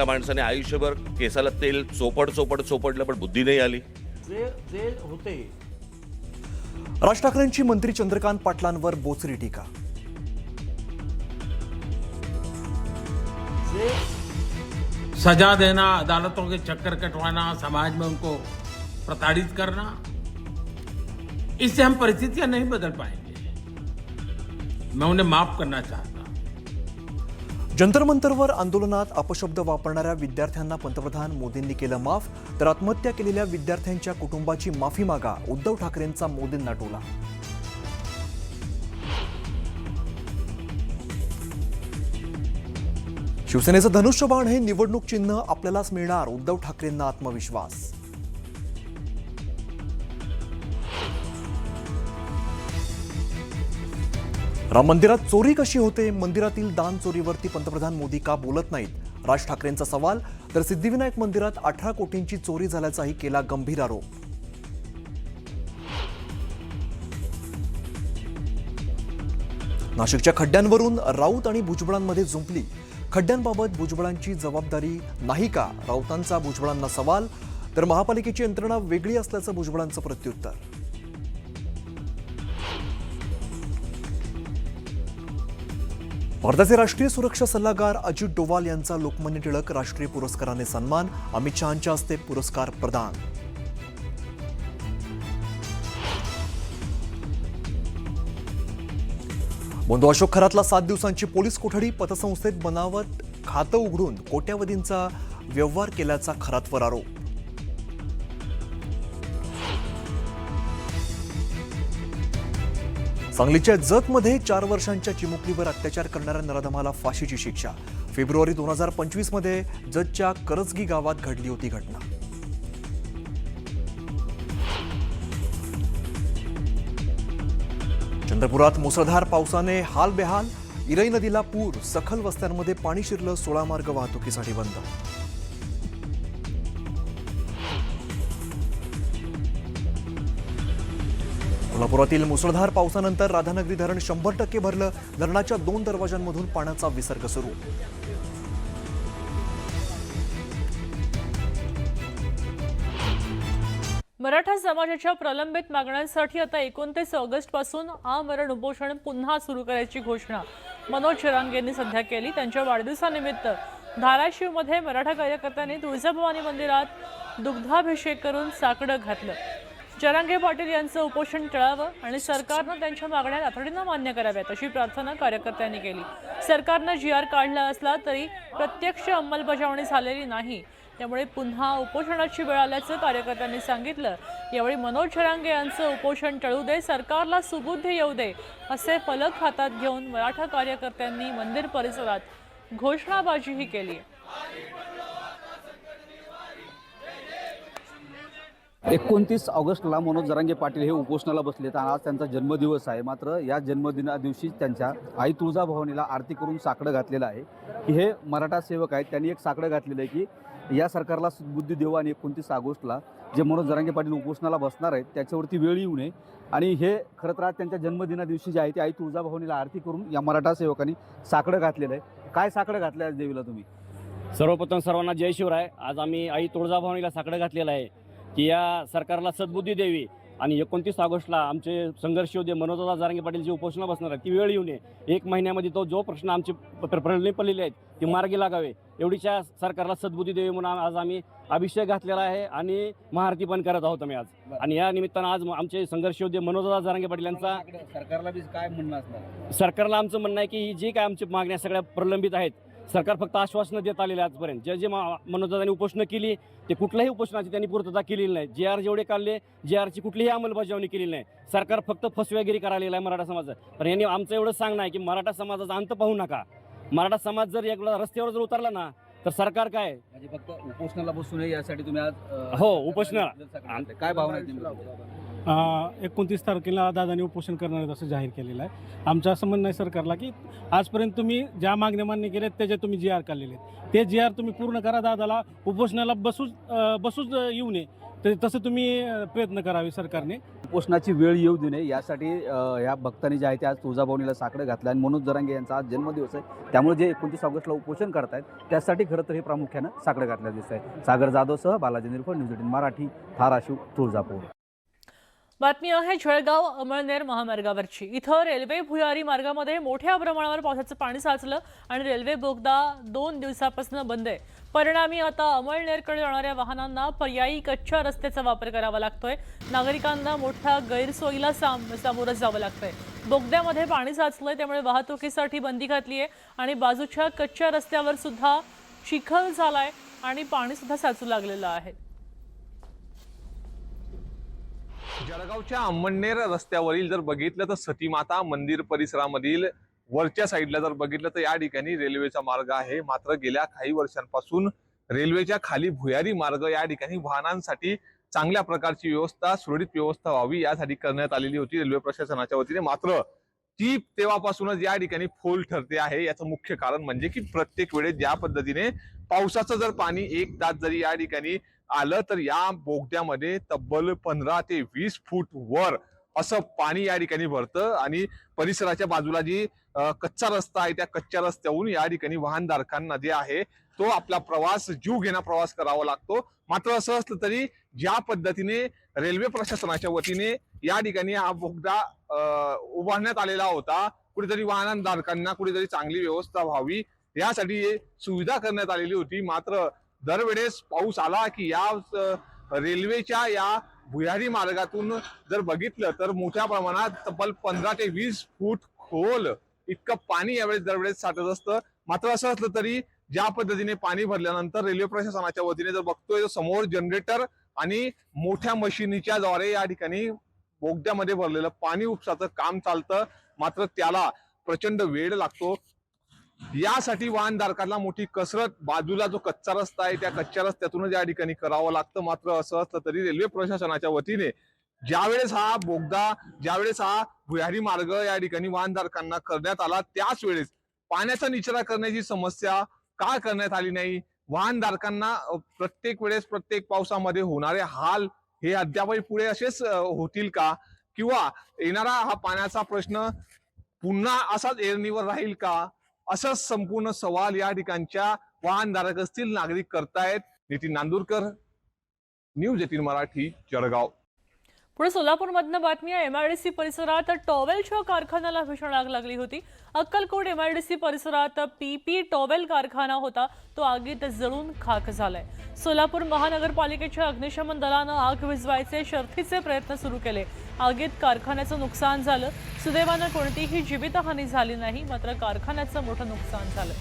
त्या माणसाने आयुष्यभर केसाला तेल चोपडलं पण बुद्धी नाही आली. जे होते राज ठाकरेंची मंत्री चंद्रकांत पाटलांवर बोचरी टीका. सजा देना, अदालतों के चक्कर कटवाना, समाज में उनको प्रताड़ित करना, इससे हम परिस्थितियां नहीं बदल पाएंगे. मैं उन्हें माफ करना चाहता. जंतर मंतरवर आंदोलनात अपशब्द वापरणाऱ्या विद्यार्थ्यांना पंतप्रधान मोदींनी केलं माफ, तर आत्महत्या केलेल्या विद्यार्थ्यांच्या कुटुंबाची माफी मागा, उद्धव ठाकरेंचा मोदींना टोला. शिवसेनेचं धनुष्यबाण हे निवडणूक चिन्ह आपल्यालाच मिळणार, उद्धव ठाकरेंना आत्मविश्वास. राम मंदिरात चोरी कशी होते, मंदिरातील दान चोरीवरती पंतप्रधान मोदी का बोलत नाहीत, राज ठाकरेंचा सवाल. तर सिद्धिविनायक मंदिरात 18 कोटींची चोरी झाल्याचाही केला गंभीर आरोप. नाशिकच्या खड्ड्यांवरून राऊत आणि भुजबळांमध्ये जुंपली. खड्ड्यांबाबत भुजबळांची जबाबदारी नाही का, राऊतांचा भुजबळांना सवाल. तर महापालिकेची यंत्रणा वेगळी असल्याचं भुजबळांचं प्रत्युत्तर. भारताचे राष्ट्रीय सुरक्षा सल्लागार अजित डोवाल यांचा लोकमान्य टिळक राष्ट्रीय पुरस्काराने सन्मान, अमित शहांच्या हस्ते पुरस्कार प्रदान. बंधू अशोक खरातला 7 दिवसांची पोलीस कोठडी, पतसंस्थेत बनावट खातं उघडून कोट्यावधींचा व्यवहार केल्याचा खरातवर आरोप. सांगलीच्या जतमध्ये 4 वर्षांच्या चिमुकलीवर अत्याचार करणाऱ्या नराधमाला फाशीची शिक्षा. फेब्रुवारी 2025 मध्ये जतच्या करजगी गावात घडली होती घटना. चंद्रपुरात मुसळधार पावसाने हाल बेहाल, इरई नदीला पूर, सखल वस्त्यांमध्ये पाणी शिरलं, 16 मार्ग वाहतुकीसाठी बंद. कोल्हापुरातील मुसळधार पावसानंतर राधानगरी धरण 100% भरलं, धरणाच्या 2 दरवाजांमधून पाण्याचा विसर्ग सुरू. मराठा समाजाच्या प्रलंबित मागण्यांसाठी आता 29 ऑगस्ट पासून आमरण उपोषण पुन्हा सुरू करायची घोषणा मनोज जरांगे यांनी सध्या केली. त्यांच्या वाढदिवसानिमित्त धाराशिवमध्ये मराठा कार्यकर्त्यांनी तुळजाभवानी मंदिरात दुग्धाभिषेक करून साकडं घातलं. जरांगे पाटील यांचं उपोषण टळावं आणि सरकारनं त्यांच्या मागण्या तातडीनं मान्य कराव्यात अशी प्रार्थना कार्यकर्त्यांनी केली. सरकारनं GR काढला असला तरी प्रत्यक्ष अंमलबजावणी झालेली नाही, त्यामुळे पुन्हा उपोषणाची वेळ आल्याचं कार्यकर्त्यांनी सांगितलं. यावेळी मनोज जरांगे यांचं उपोषण टळू दे, सरकारला सुबुद्धी येऊ दे असे फलक हातात घेऊन मराठा कार्यकर्त्यांनी मंदिर परिसरात घोषणाबाजीही केली. 29 ऑगस्टला मनोज जरांगे पाटील हे उपोषणाला बसलेत आणि आज त्यांचा जन्मदिवस आहे. मात्र या जन्मदिना दिवशी त्यांच्या आई तुळजाभवानीला आरती करून साकडं घातलेलं आहे की हे मराठा सेवक आहेत. त्यांनी एक साकडं घातलेलं आहे की या सरकारला सुबुद्धी देऊ आणि 29 ऑगस्टला जे मनोज जरांगे पाटील उपोषणाला बसणार आहेत त्याच्यावरती वेळ येऊ नये. आणि हे खरं तर आज त्यांच्या जन्मदिना दिवशी जे आहे ते आई तुळजाभवानीला आरती करून या मराठा सेवकांनी साकडं घातलेलं आहे. काय साकडं घातलं आज देवीला तुम्ही? सर्वप्रथम सर्वांना जय शिवराय. आज आम्ही आई तुळजाभवानीला साकडं घातलेलं आहे की या सरकारला सद्बुद्धी द्यावी आणि 29 ऑगस्टला आमचे संघर्ष योद्धे मनोजदादा जरांगे पाटील जे उपोषणा बसणार आहेत ती वेळ येऊ नये. 1 महिन्यामध्ये जो प्रश्न आमचे प्रलंबित पडलेले आहेत ते मार्गी लागावे एवढीच्या सरकारला सद्बुद्धी द्यावी म्हणून आज आम्ही अभिषेक घातलेला आहे आणि महाआरती पण करत आहोत आम्ही आज. आणि या निमित्तानं आज आमचे संघर्ष योद्धे मनोजदादा जरांगे पाटील यांचा सरकारला बी काय म्हणणं असणार? सरकारला आमचं म्हणणं आहे की जी काय आमची मागण्या सगळ्या प्रलंबित आहेत सरकार फक्त आश्वासनं देत आलेले आजपर्यंत. जे मनोजदादांनी उपोषणं केली ते कुठल्याही उपोषणाची त्यांनी पूर्तता केलेली नाही. GR जेवढे काढले GRची कुठलीही अंमलबजावणी केलेली नाही. सरकार फक्त फसवेगिरी करायला आहे मराठा समाजात. पण यांनी आमचं एवढं सांगणं आहे की मराठा समाजाचा अंत पाहू नका. मराठा समाज जर एकदा रस्त्यावर जर उतरला ना तर सरकार काय म्हणजे फक्त उपोषणाला बसू नये यासाठी तुम्ही आज हो उपोषणाला काय भावना आहे? 29 तारखेला दादांनी उपोषण करणार आहेत असं जाहीर केलेलं आहे. आमचं असं म्हणणं आहे सरकारला की आजपर्यंत तुम्ही ज्या मागण्या मान्य केल्यात त्याचे तुम्ही GR काढलेले आहेत ते GR तुम्ही पूर्ण करा. दादाला उपोषणाला बसूच येऊ नये तसं तुम्ही प्रयत्न करावे सरकारने. उपोषणाची वेळ येऊ देऊ नये यासाठी या भक्तांनी जे आहे ते आज तुळजाभवानीला साकडं घातलं आणि मनोज जरांगे यांचा आज जन्मदिवस आहे, त्यामुळे जे 29 ऑगस्टला उपोषण करतायत त्यासाठी खरं तर हे प्रामुख्यानं साकडं घातलं दिसत आहे. सागर जाधवसह बालाजी निरफळ, न्यूज 18 मराठी, धाराशिव, तुळजापूर. बातमी आहे जळगाव अमळनेर महामार्गावरची. इथं रेल्वे भुयारी मार्गामध्ये मोठ्या प्रमाणावर पावसाचं पाणी साचलं आणि रेल्वे बोगदा 2 दिवसापासून बंद आहे. परिणामी आता अमळनेरकडे जाणाऱ्या वाहनांना पर्यायी कच्च्या रस्त्याचा वापर करावा लागतोय. नागरिकांना मोठ्या गैरसोयीला सामोरं जावं लागतंय. बोगद्यामध्ये पाणी साचलंय, त्यामुळे वाहतुकीसाठी बंदी घातली आहे आणि बाजूच्या कच्च्या रस्त्यावर सुद्धा चिखल झालाय आणि पाणी सुद्धा साचू लागलेलं आहे. जळगावच्या अंमळनेर रस्त्यावरील जर बघितलं तर सतीमाता मंदिर परिसरामधील वरच्या साईडला जर बघितलं तर या ठिकाणी रेल्वेचा मार्ग आहे. मात्र गेल्या काही वर्षांपासून रेल्वेच्या खाली भुयारी मार्ग या ठिकाणी वाहनांसाठी चांगल्या प्रकारची व्यवस्था, सुरळीत व्यवस्था व्हावी यासाठी करण्यात आलेली होती रेल्वे प्रशासनाच्या वतीने. मात्र ती तेव्हापासूनच या ठिकाणी फोल ठरते आहे. याचं मुख्य कारण म्हणजे की प्रत्येक वेळेस ज्या पद्धतीने पावसाचं जर पाणी 1 तास जरी या ठिकाणी आलं तर या बोगद्यामध्ये तब्बल 15 ते 20 फूट वर असं पाणी या ठिकाणी भरतं आणि परिसराच्या बाजूला जी कच्चा रस्ता आहे त्या कच्च्या रस्त्याहून या ठिकाणी वाहनधारकांना जे आहे तो आपला प्रवास जीव घेणा प्रवास करावा लागतो. मात्र असं असलं तरी ज्या पद्धतीने रेल्वे प्रशासनाच्या वतीने या ठिकाणी हा बोगदा उभारण्यात आलेला होता, कुठेतरी वाहनधारकांना कुठेतरी चांगली व्यवस्था व्हावी यासाठी सुविधा करण्यात आलेली होती. मात्र दरवेळेस पाऊस आला की या रेल्वेच्या या भुयारी मार्गातून जर बघितलं तर मोठ्या प्रमाणात तब्बल 15 ते 20 फूट खोल इतकं पाणी यावेळेस दरवेळेस साठत असतं. मात्र असं असलं तरी ज्या पद्धतीने पाणी भरल्यानंतर रेल्वे प्रशासनाच्या वतीने जर बघतोय समोर जनरेटर आणि मोठ्या मशिनीच्या द्वारे या ठिकाणी बोगद्यामध्ये भरलेलं पाणी उपसाचं काम चालतं. मात्र त्याला प्रचंड वेळ लागतो. यासाठी वाहनधारकांना मोठी कसरत बाजूला जो कच्चा रस्ता आहे त्या कच्च्या रस्त्यातूनच या ठिकाणी करावं लागतं. मात्र असं असलं तरी रेल्वे प्रशासनाच्या वतीने ज्यावेळेस हा बोगदा, ज्यावेळेस हा भुयारी मार्ग या ठिकाणी वाहनधारकांना करण्यात आला त्याच वेळेस पाण्याचा निचरा करण्याची समस्या का करण्यात आली नाही, वाहनधारकांना प्रत्येक वेळेस प्रत्येक पावसामध्ये होणारे हाल हे अद्यापही पुढे असेच होतील का, किंवा येणारा हा पाण्याचा प्रश्न पुन्हा असाच ऐरणीवर राहील का, असं संपूर्ण सवाल या ठिकाणच्या वाहनधारक असतील नागरिक करतायत. नितीन नांदुरकर, न्यूज 18 मराठी, जळगाव. पुढे सोलापूरमधनं बातमी आहे. MIDC परिसरात टॉवेलच्या कारखान्याला भीषण आग लागली होती. अक्कलकोट MIDC परिसरात PP टॉवेल कारखाना होता, तो आगीत जळून खाक झालाय. सोलापूर महानगरपालिकेच्या अग्निशमन दलानं आग विझवायचे शर्थीचे प्रयत्न सुरू केले. आगीत कारखान्याचं नुकसान झालं. सुदैवानं कोणतीही जीवितहानी झाली नाही, मात्र कारखान्याचं मोठं नुकसान झालं.